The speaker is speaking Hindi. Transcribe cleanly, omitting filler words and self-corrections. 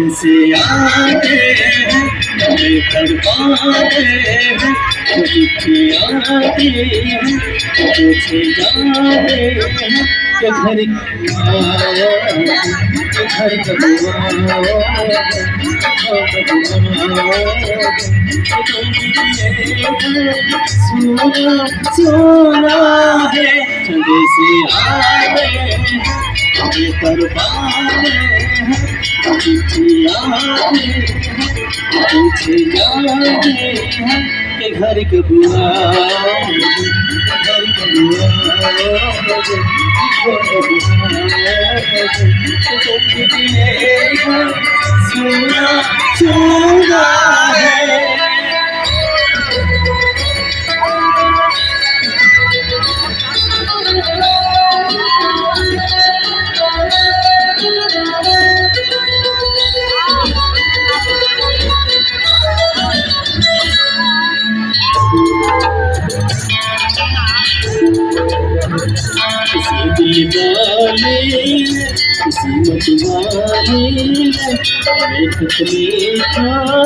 से आते हैं लेकर पाते हैं, चिट्ठी आती है पूछे जाते हैं कि घर सोना है चंदे से आते हैं लेकर पाते हैं, चिट्ठी आती है पूछे जाते हैं कि घर के बुआ घर के बुआ सुना सुना है। किसी किस्मत वाले